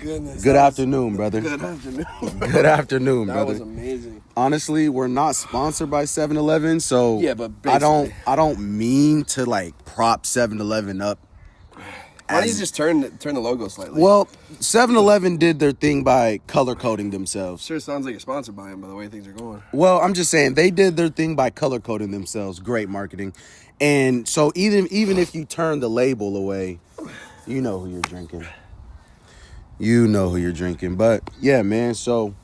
goodness. Good afternoon, brother. Good afternoon. Good afternoon, brother. That was amazing. Honestly, we're not sponsored by 7-Eleven, so Yeah, but I basically. don't mean to like prop 7-Eleven up. Why don't you just turn the logo slightly? Well, 7-Eleven did their thing by color coding themselves. Sure sounds like you're sponsored by them by the way things are going. Well, I'm just saying they did their thing by color coding themselves. Great marketing. And so even if you turn the label away, you know who you're drinking. You know who you're drinking. But yeah, man, so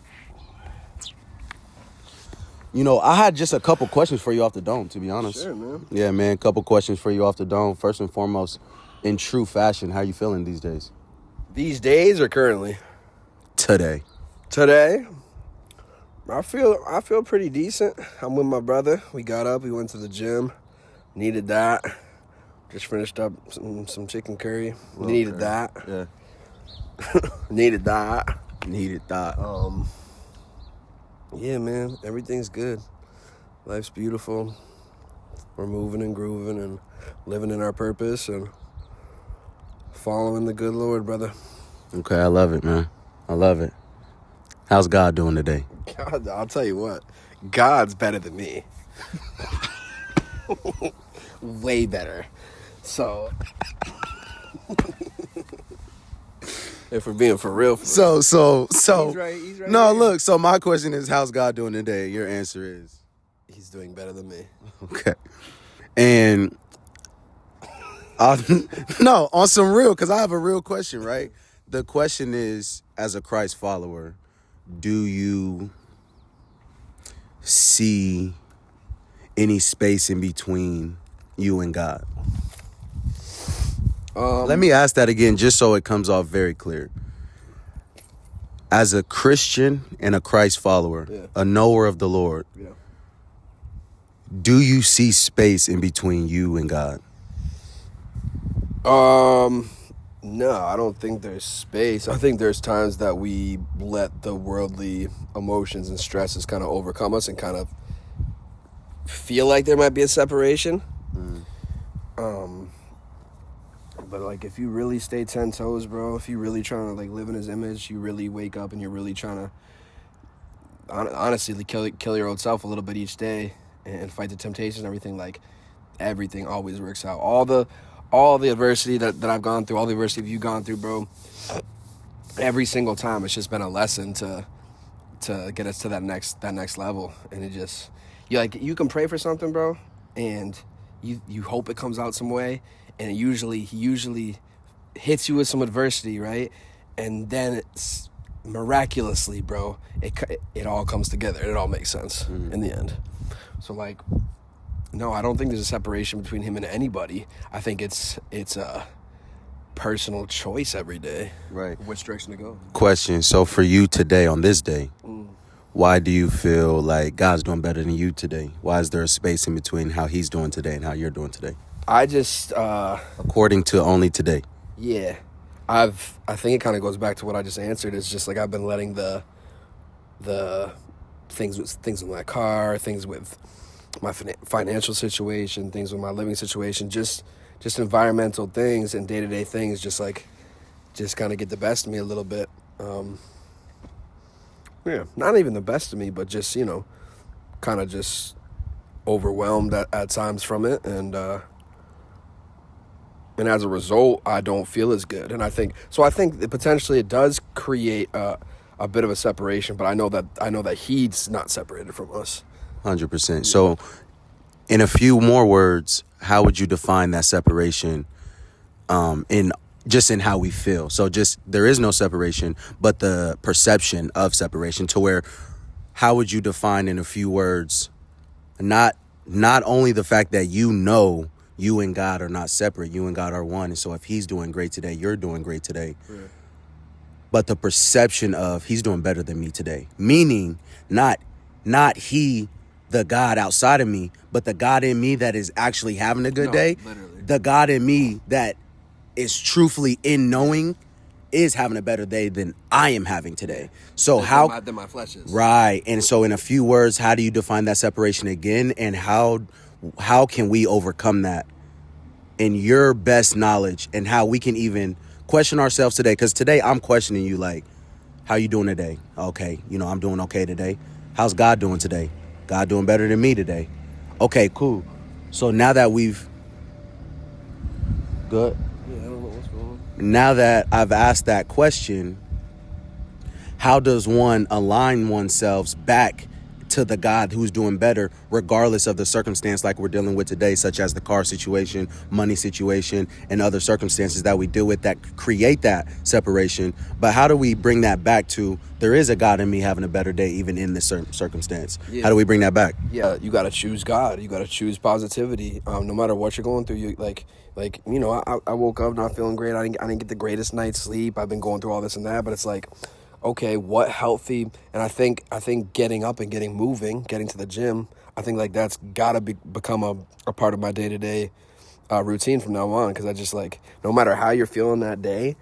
I had just a couple questions for you off the dome, to be honest. Sure, man. Yeah, man, a couple questions for you off the dome. First and foremost, in true fashion, how you feeling these days? These days or currently? Today. I feel pretty decent. I'm with my brother. We got up, we went to the gym. Needed that. Just finished up some chicken curry. Okay. Needed that. Yeah. Needed that. Needed that. Yeah, man, everything's good. Life's beautiful. We're moving and grooving and living in our purpose and following the good Lord, brother. Okay, I love it, man. I love it. How's God doing today? God, I'll tell you what. God's better than me. Way better. So, if we're being for real. So. He's right No, here. look. So my question is, how's God doing today? Your answer is, He's doing better than me. okay. And no, on some real, because I have a real question, right? The question is, as a Christ follower, do you see any space in between you and God? Let me ask that again, just so it comes off very clear. As a Christian and a Christ follower, a knower of the Lord, do you see space in between you and God? No, I don't think there's space. I think there's times that we let the worldly emotions and stresses kind of overcome us and kind of feel like there might be a separation. But like if you really stay 10 toes, bro, if you really trying to like live in his image, you really wake up and you're really trying to honestly kill your old self a little bit each day and fight the temptations and everything, like everything always works out. All the adversity that I've gone through, all the adversity you've gone through, bro, every single time it's just been a lesson to get us to that next level. And it just, you can pray for something, bro, and you hope it comes out some way, and he usually hits you with some adversity, right? And then it's miraculously, bro, it all comes together. It all makes sense in the end. So like, no, I don't think there's a separation between him and anybody. I think it's a personal choice every day, right? Which direction to go. Question. So for you today, on this day, why do you feel like God's doing better than you today? Why is there a space in between how he's doing today and how you're doing today? I just according to only today. Yeah, I think it kind of goes back to what I just answered. It's just like I've been letting the things with my car, things with my financial situation, things with my living situation, just environmental things and day-to-day things, just kind of get the best of me a little bit. Not even the best of me, but just kind of just overwhelmed at times from it, and as a result, I don't feel as good. And I think that potentially it does create a bit of a separation, but I know that he's not separated from us. 100%. So, in a few more words, how would you define that separation in how we feel? So just, there is no separation, but the perception of separation, to where, how would you define in a few words, not only the fact that you and God are not separate, you and God are one, and so if he's doing great today, you're doing great today. Yeah. But the perception of he's doing better than me today, meaning not he, the God outside of me, but the God in me that is actually having a good day. Literally. The God in me that is truthfully in knowing is having a better day than I am having today. So than my flesh is. Right. And so in a few words, how do you define that separation again? And how can we overcome that in your best knowledge, and how we can even question ourselves today, because today I'm questioning you, like, how you doing today? Okay, I'm doing okay today. How's God doing today? God doing better than me today. Okay, cool. So now that we've good. Yeah, I don't know what's going on. Now that I've asked that question, how does one align oneself back to the God who's doing better, regardless of the circumstance like we're dealing with today, such as the car situation, money situation, and other circumstances that we deal with that create that separation? But how do we bring that back to, there is a God in me having a better day, even in this certain circumstance? Yeah. How do we bring that back? Yeah, you got to choose God. You got to choose positivity. No matter what you're going through, I woke up not feeling great. I didn't get the greatest night's sleep. I've been going through all this and that, but it's like, okay, what healthy? And I think getting up and getting moving, getting to the gym, I think like that's gotta become a part of my day-to-day routine from now on. Because I just like, no matter how you're feeling that day,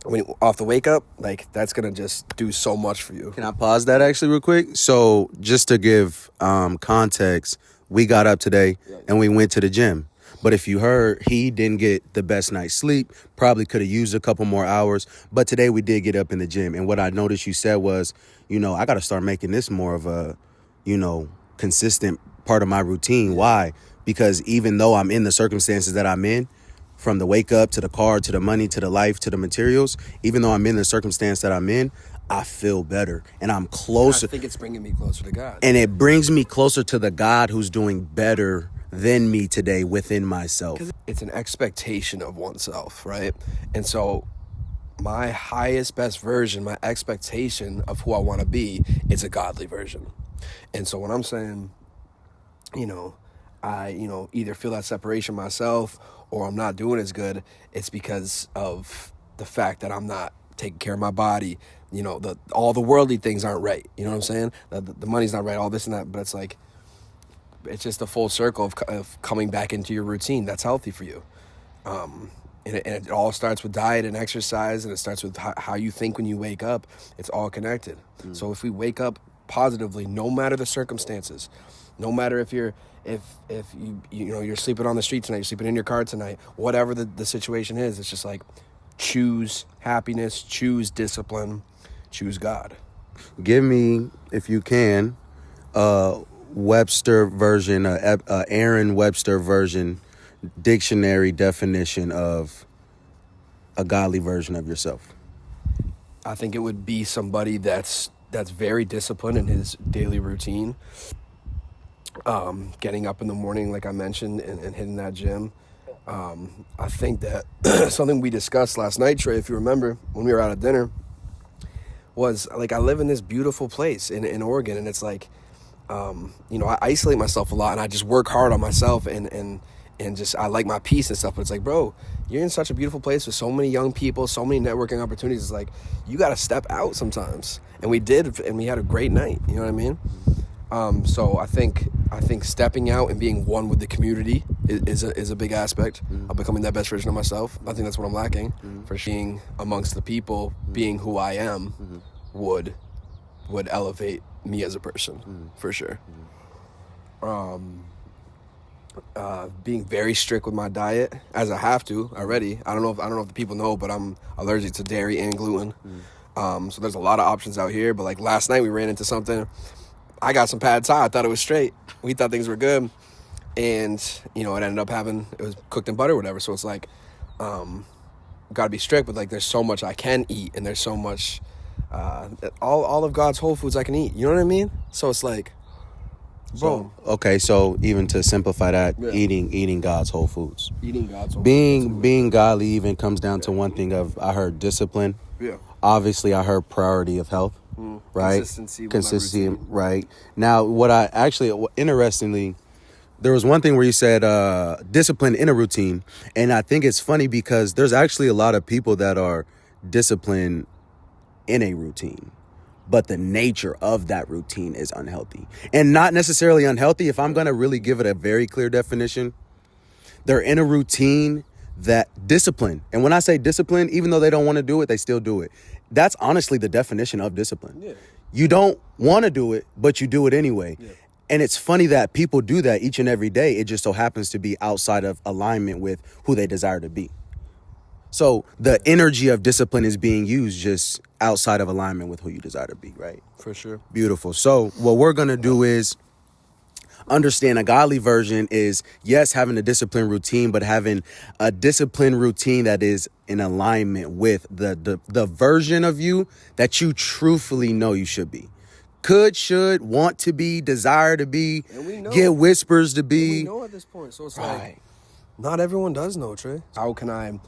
when off the wake up, like that's gonna just do so much for you. Can I pause that actually real quick? So just to give context, we got up today and we went to the gym. But if you heard, he didn't get the best night's sleep, probably could have used a couple more hours. But today we did get up in the gym. And what I noticed you said was, I got to start making this more of a, consistent part of my routine. Why? Because even though I'm in the circumstances that I'm in, from the wake up to the car, to the money, to the life, to the materials, even though I'm in the circumstance that I'm in, I feel better and I'm closer. I think it's bringing me closer to God. And it brings me closer to the God who's doing better than me today within myself. It's an expectation of oneself, right? And so my highest, best version, my expectation of who I want to be is a godly version. And so when I'm saying, I, either feel that separation myself or I'm not doing as good, it's because of the fact that I'm not taking care of my body. All the worldly things aren't right. You know what I'm saying? The money's not right, all this and that, but it's like, it's just a full circle of coming back into your routine that's healthy for you. And it all starts with diet and exercise, and it starts with how you think when you wake up. It's all connected. So if we wake up positively, no matter the circumstances, no matter if you're you're sleeping on the street tonight, you're sleeping in your car tonight, whatever the situation is, it's just like choose happiness, choose discipline, choose God. Give me, if you can, Webster version, Aaron Webster version, dictionary definition of a godly version of yourself. I think it would be somebody that's very disciplined in his daily routine. Getting up in the morning, like I mentioned, and hitting that gym. I think that something we discussed last night, Trey, if you remember, when we were out at dinner, was like I live in this beautiful place in Oregon, and it's like, I isolate myself a lot, and I just work hard on myself, and just I like my peace and stuff. But it's like, bro, you're in such a beautiful place with so many young people, so many networking opportunities. It's like you got to step out sometimes, and we did, and we had a great night. You know what I mean? So I think stepping out and being one with the community is a big aspect of becoming that best version of myself. I think that's what I'm lacking. For being amongst the people, being who I am, would elevate me as a person, for sure. Being very strict with my diet, as I have to already. I don't know if the people know, but I'm allergic to dairy and gluten. So there's a lot of options out here. But like last night, we ran into something. I got some pad thai. I thought it was straight. We thought things were good, and it ended up it was cooked in butter or whatever. So it's like, got to be strict. But like, there's so much I can eat, and there's so much, all of God's whole foods I can eat. You know what I mean? So it's like, boom. Okay, so even to simplify that, eating God's whole foods. Being godly even comes down to one thing of, I heard discipline. Yeah. Obviously, I heard priority of health. Right? Consistency, right? Now, interestingly, there was one thing where you said discipline in a routine. And I think it's funny because there's actually a lot of people that are disciplined in a routine, but the nature of that routine is unhealthy. And not necessarily unhealthy. If I'm going to really give it a very clear definition, they're in a routine that discipline. And when I say discipline, even though they don't want to do it, they still do it. That's honestly the definition of discipline. Yeah. You don't want to do it, but you do it anyway. Yeah. And it's funny that people do that each and every day. It just so happens to be outside of alignment with who they desire to be. So the energy of discipline is being used just outside of alignment with who you desire to be, right? For sure. Beautiful. So what we're going to do is understand a godly version is, yes, having a disciplined routine, but having a disciplined routine that is in alignment with the version of you that you truthfully know you should be. Could, should, want to be, desire to be, get whispers to be. We know at this point. So it's like, not everyone does know, Trey. How can I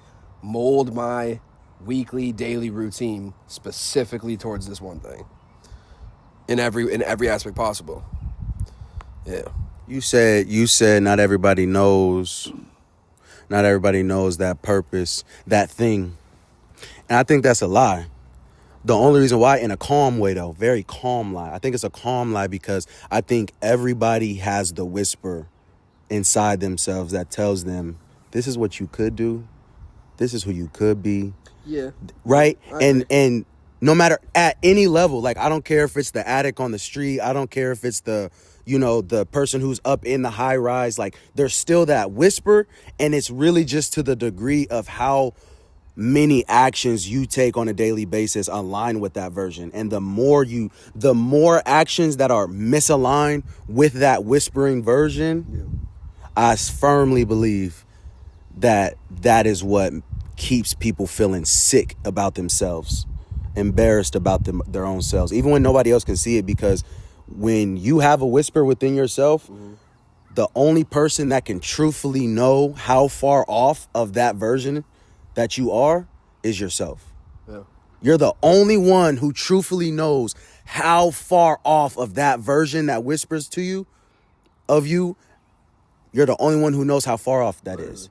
mold my weekly, daily routine specifically towards this one thing? In every aspect possible. Yeah. You said not everybody knows that purpose, that thing. And I think that's a lie. The only reason why, in a calm way though, very calm lie. I think it's a calm lie because I think everybody has the whisper inside themselves that tells them, this is what you could do. This is who you could be. Yeah. Right? And no matter at any level, like I don't care if it's the addict on the street, I don't care if it's the person who's up in the high rise, like there's still that whisper, and it's really just to the degree of how many actions you take on a daily basis align with that version. And the more actions that are misaligned with that whispering version, I firmly believe that is what keeps people feeling sick about themselves, embarrassed about their own selves, even when nobody else can see it. Because when you have a whisper within yourself, the only person that can truthfully know how far off of that version that you are is yourself. Yeah. You're the only one who truthfully knows how far off of that version that whispers to you of you. You're the only one who knows how far off that is.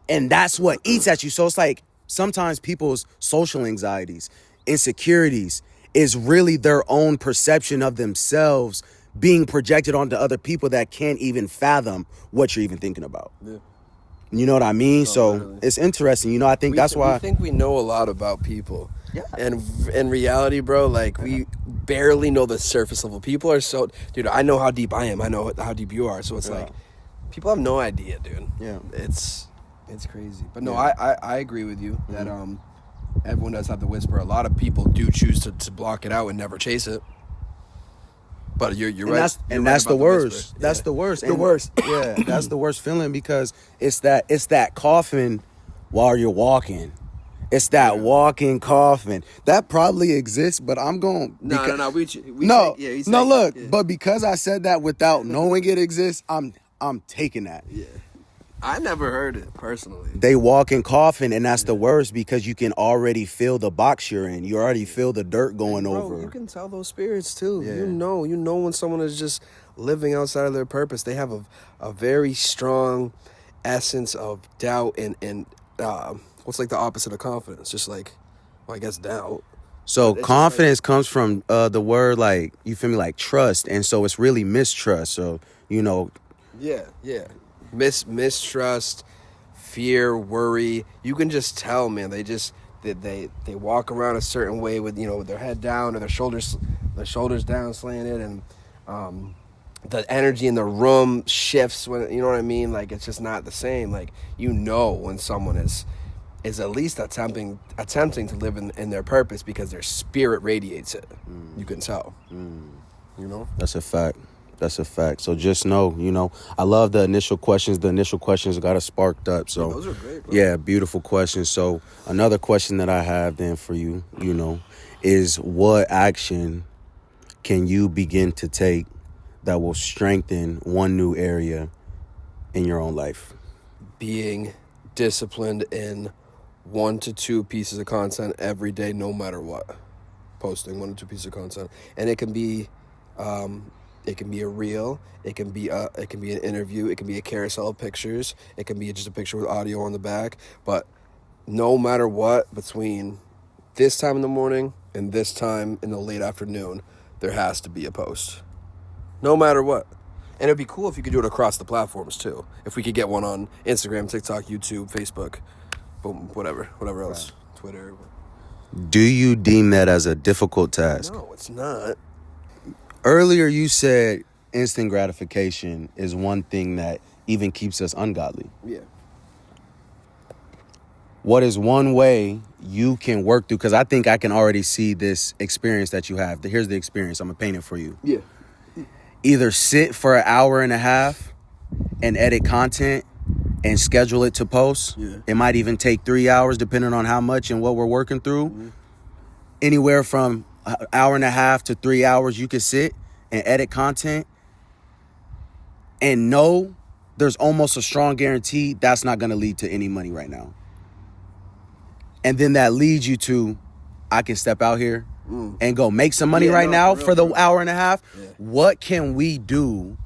And that's what eats at you. So it's like sometimes people's social anxieties, insecurities is really their own perception of themselves being projected onto other people that can't even fathom what you're even thinking about. Yeah. You know what I mean? So it's interesting. I think that's why. We think we know a lot about people. Yeah. And in reality, bro, like we barely know the surface level. People are so, dude, I know how deep I am. I know how deep you are. So it's like, people have no idea, dude. Yeah. It's crazy. But no, I agree with you that everyone does have the whisper. A lot of people do choose to block it out and never chase it. But you're right. That's the worst. That's the worst. The worst. Yeah, that's the worst feeling because it's that coughing while you're walking. It's that walking coughing that probably exists, but I'm going. No. But because I said that without knowing it exists, I'm taking that. Yeah. I never heard it personally. They walk and coughing, and that's the worst because you can already feel the box you're in. You already feel the dirt going over. You can tell those spirits too. Yeah. You know when someone is just living outside of their purpose. They have a very strong essence of doubt and what's like the opposite of confidence? Just like, I guess doubt. So confidence comes from the word, like, you feel me, like trust, and so it's really mistrust. So Yeah. Mistrust, fear, worry. You can just tell, man. They walk around a certain way with with their head down or their shoulders down slanted, and the energy in the room shifts when you know what I mean. Like it's just not the same. Like when someone is at least attempting to live in their purpose because their spirit radiates it. You can tell. That's a fact. That's a fact. So just know, I love the initial questions. The initial questions got us sparked up. So those are great, bro. Yeah, beautiful questions. So another question that I have then for you, is what action can you begin to take that will strengthen one new area in your own life? Being disciplined in 1 to 2 pieces of content every day, no matter what. Posting 1 to 2 pieces of content, and it can be a reel, it can be an interview, it can be a carousel of pictures, it can be just a picture with audio on the back. But no matter what, between this time in the morning and this time in the late afternoon, there has to be a post. No matter what. And it'd be cool if you could do it across the platforms too. If we could get one on Instagram, TikTok, YouTube, Facebook, boom, whatever else, Twitter. Do you deem that as a difficult task? No, it's not. Earlier you said instant gratification is one thing that even keeps us ungodly. Yeah. what is one way you can work through? Because I think I can already see this experience that you have. Here's the experience. I'm going to paint it for you. Yeah. Either sit for an hour and a half and edit content and schedule it to post. Yeah. It might even take 3 hours depending on how much and what we're working through. Mm-hmm. Anywhere from an hour and a half to 3 hours you could sit and edit content and know there's almost a strong guarantee that's not going to lead to any money right now. And then that leads you to, I can step out here and go make some money now for the hour and a half. Yeah. What can we do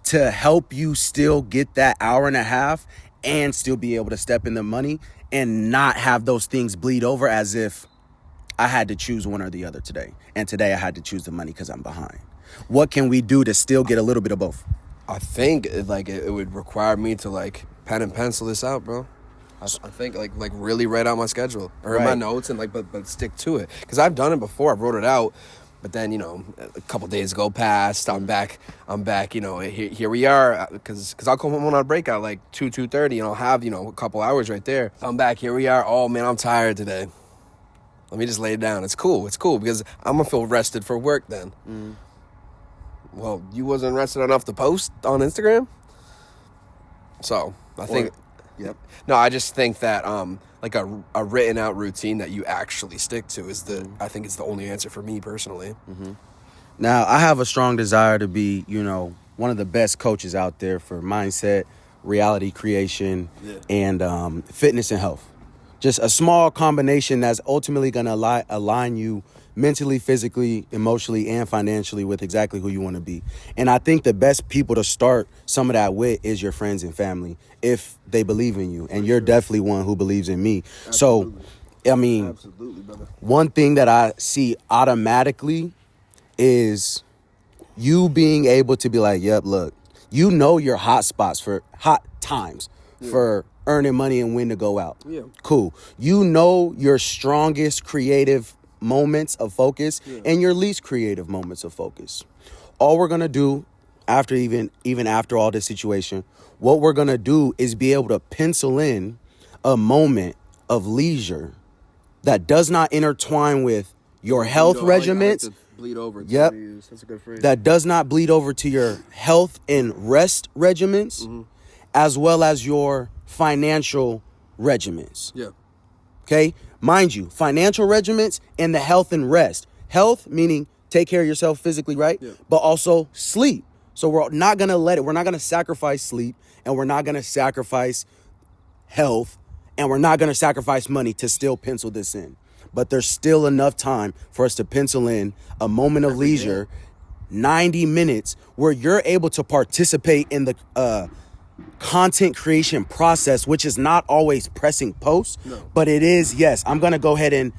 to help you still get that hour and a half and still be able to step in the money and not have those things bleed over as if I had to choose one or the other today. And today I had to choose the money because I'm behind. What can we do to still get a little bit of both? I think it would require me to like pen and pencil this out, bro. I think like really write out my schedule or in my notes and but stick to it, because I've done it before. I've wrote it out, but then a couple days go past. I'm back. Here we are, because I'll come home on a breakout like 2:30 and I'll have a couple hours right there. I'm back. Here we are. Oh man, I'm tired today. Let me just lay it down. It's cool because I'm gonna feel rested for work then. Well, you wasn't rested enough to post on Instagram, so I think. Yep. No, I just think that like a written out routine that you actually stick to is I think it's the only answer for me personally. Mm-hmm. Now, I have a strong desire to be, one of the best coaches out there for mindset, reality creation, and fitness and health. Just a small combination that's ultimately going to align you mentally, physically, emotionally, and financially with exactly who you want to be. And I think the best people to start some of that with is your friends and family, if they believe in you. And you're definitely one who believes in me. Absolutely. So, I mean, absolutely, brother. One thing that I see automatically is you being able to be like, yep, look, your hot spots for hot times for earning money and when to go out. Yeah. Cool. Your strongest creative moments of focus and your least creative moments of focus. All we're going to do after even after all this situation, what we're going to do is be able to pencil in a moment of leisure that does not intertwine with your health regimens. Bleed over. Yep. That's a good phrase. That does not bleed over to your health and rest regimens, as well as your financial regimens. Yeah. Okay? Mind you, financial regimens and the health and rest. Health, meaning take care of yourself physically, right? Yeah. But also sleep. So we're not going to we're not going to sacrifice sleep, and we're not going to sacrifice health, and we're not going to sacrifice money to still pencil this in. But there's still enough time for us to pencil in a moment of leisure, 90 minutes, where you're able to participate in the content creation process, which is not always pressing posts, but it is, yes, I'm going to go ahead and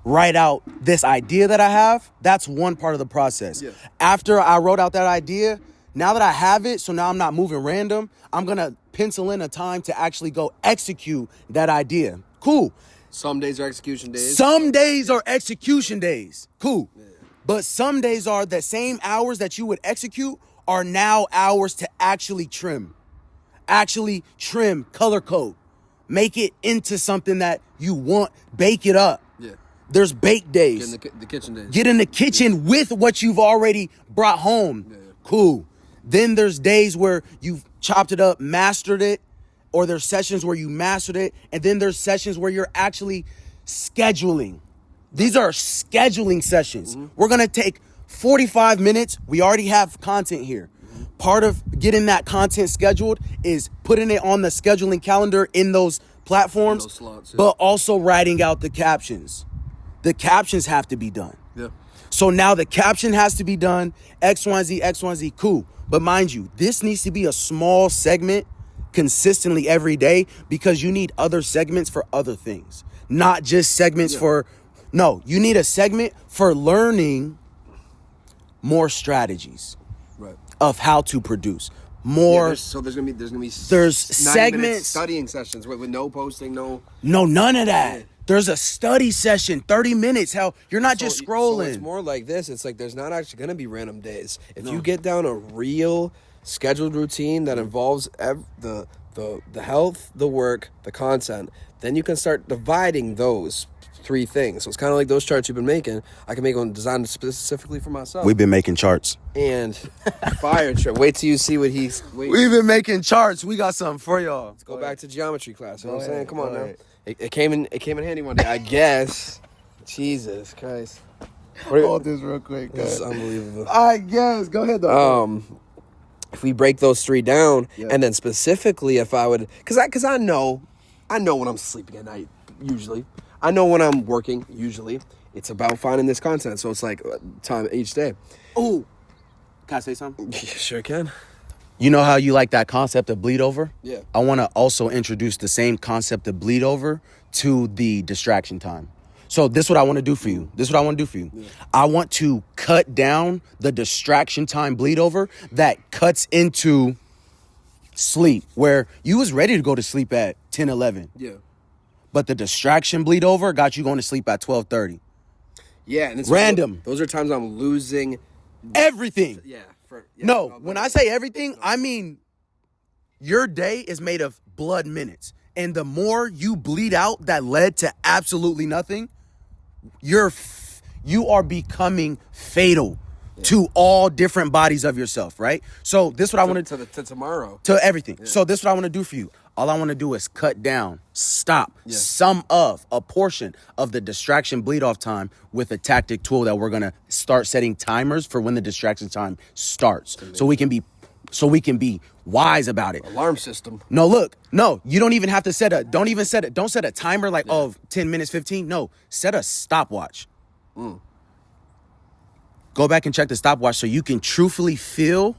write out this idea that I have. That's one part of the process. Yeah. After I wrote out that idea, now that I have it, so now I'm not moving random, I'm going to pencil in a time to actually go execute that idea. Cool. Some days are execution days. Some days are execution days. Cool. Yeah. But some days are the same hours that you would execute are now hours to actually trim. Actually trim, color code. Make it into something that you want. Bake it up. Yeah. There's bake days. Get in the kitchen days. Get in the kitchen with what you've already brought home. Yeah. Cool. Then there's days where you've chopped it up, mastered it, or there's sessions where you mastered it, and then there's sessions where you're actually scheduling. These are scheduling sessions. Mm-hmm. We're going to take 45 minutes. We already have content here. Mm-hmm. Part of getting that content scheduled is putting it on the scheduling calendar in those platforms, those slots, but also writing out the captions. The captions have to be done. Yeah. So now the caption has to be done, X, Y, Z, X, Y, Z, cool. But mind you, this needs to be a small segment consistently every day, because you need other segments for other things, not just segments you need a segment for learning more strategies of how to produce more. There's gonna be segments, studying sessions with no posting, none of that. Yeah. There's a study session, 30 minutes. Hell, you're not just scrolling. So it's more like this. It's like there's not actually going to be random days. If you get down a real scheduled routine that involves the health, the work, the content, then you can start dividing those 3 things. So it's kind of like those charts you've been making. I can make one designed specifically for myself. We've been making charts. And fire chart. Wait till you see what he's... We've been making charts. We got something for y'all. Let's go back to geometry class. You know what I'm saying? Come on now. It came in handy one day, I guess. Jesus Christ. Hold this real quick. This is unbelievable. I guess. Go ahead, though. If we break those 3 down, and then specifically if I would... Because I know when I'm sleeping at night, usually. I know when I'm working, usually. It's about finding this content. So it's like time each day. Oh, can I say something? Sure can. You know how you like that concept of bleed over? Yeah. I want to also introduce the same concept of bleed over to the distraction time. So this is what I want to do for you. Yeah. I want to cut down the distraction time bleed over that cuts into sleep, where you was ready to go to sleep at 10, 11. Yeah. But the distraction bleed over got you going to sleep at 12:30. Yeah. And it's random. Those are times I'm losing everything. Yeah. No, when I say everything, I mean your day is made of blood minutes. And the more you bleed out that led to absolutely nothing, you are becoming fatal to all different bodies of yourself, right? So this is what I want to tomorrow. To everything. Yeah. So this is what I want to do for you. All I want to do is cut down, stop some of a portion of the distraction bleed off time with a tactic tool that we're going to start setting timers for when the distraction time starts. So we can be wise about it. Alarm system. No, look. No, you don't even have to don't set a timer like 10 minutes, 15. No, set a stopwatch. Go back and check the stopwatch so you can truthfully feel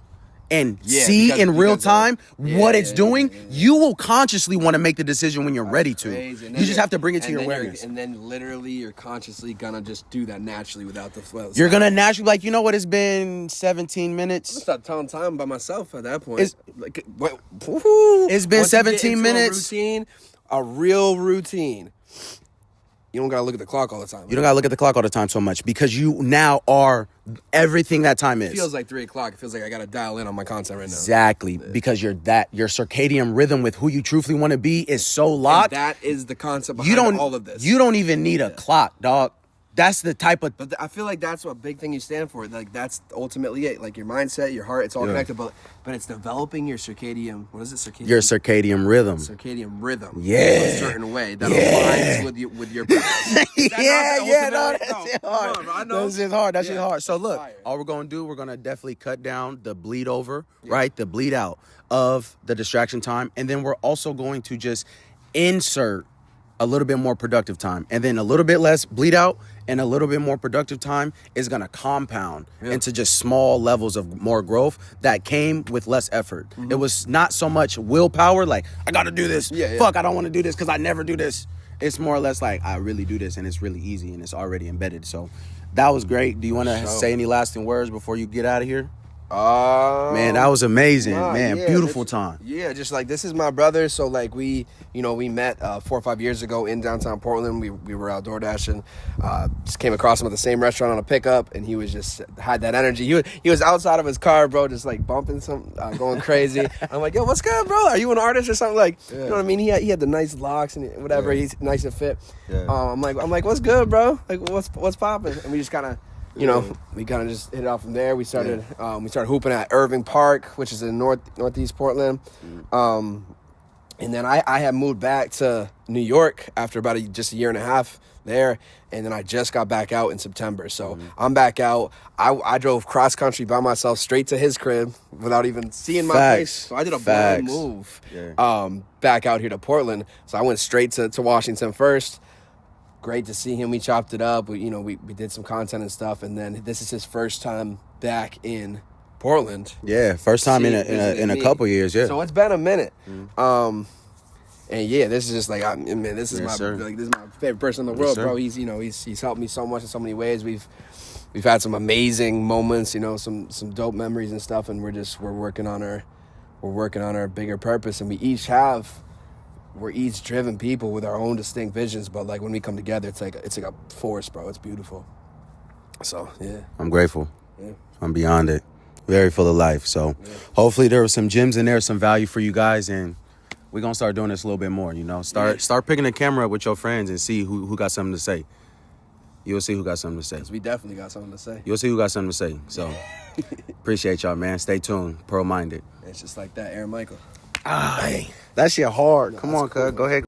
and see in real time what it's doing. You will consciously want to make the decision when you're ready to. You just have to bring it to your awareness. And then literally you're consciously going to just do that naturally without the flow. You're going to naturally be like, you know what, it's been 17 minutes. I'm start telling time by myself at that point. It's been 17 minutes. A real routine. You don't got to look at the clock all the time. You don't got to look at the clock all the time so much because you now are everything that time is. It feels like 3 o'clock. It feels like I got to dial in on my content right now. Exactly. Because your circadian rhythm with who you truthfully want to be is so locked. And that is the concept behind all of this. You don't even need a clock, dog. That's the type of... But I feel like that's what big thing you stand for. Like, that's ultimately it. Like, your mindset, your heart, it's all connected. But it's developing your circadian... What is it? Circadian? Your circadian rhythm. Circadian rhythm. Yeah. In a certain way that aligns with your... That shit hard. Come on, bro, I know. That shit's hard. That shit's hard. So, look, all we're going to do, we're going to definitely cut down the bleed over, right? The bleed out of the distraction time. And then we're also going to just insert a little bit more productive time. And then a little bit less bleed out and a little bit more productive time is going to compound into just small levels of more growth that came with less effort. Mm-hmm. It was not so much willpower, like, I got to do this. Fuck, I don't want to do this because I never do this. It's more or less like, I really do this and it's really easy and it's already embedded. So that was great. Do you want to say any lasting words before you get out of here? Man, that was amazing, beautiful time. Yeah, just like, this is my brother. So like we met 4 or 5 years ago in downtown Portland. We were out door dashing, just came across him at the same restaurant on a pickup, and he was just had that energy. He was outside of his car, bro, just like bumping going crazy. I'm like, yo, what's good, bro? Are you an artist or something? Like, you know what I mean? He had the nice locks and whatever. He's nice and fit. I'm like, what's good, bro? Like, what's popping? And we just kind of. We kind of just hit it off from there. We started hooping at Irving Park, which is in northeast Portland. And then I had moved back to New York after about just a year and a half there. And then I just got back out in September. So I'm back out. I drove cross country by myself straight to his crib without even seeing my face. So I did a blind move back out here to Portland. So I went straight to Washington first. Great to see him. We chopped it up. We did some content and stuff, and then this is his first time back in Portland. Yeah, first time in a couple years. Yeah. So it's been a minute. And this is just like, this is my favorite person in the world, bro. He's helped me so much in so many ways. We've had some amazing moments, some dope memories and stuff, and we're working on our bigger purpose, and we're each driven people with our own distinct visions, but like when we come together, it's like a force, bro. It's beautiful. So yeah, I'm grateful. Yeah. I'm beyond it. Very full of life. So hopefully there were some gems in there, some value for you guys, and we're gonna start doing this a little bit more. Start picking the camera up with your friends and see who got something to say. You'll see who got something to say. 'Cause we definitely got something to say. You'll see who got something to say. So appreciate y'all, man. Stay tuned. Pearl minded. It's just like that, Aaron Michael. Hey, that shit hard. Come on, cool, cuz. Go ahead.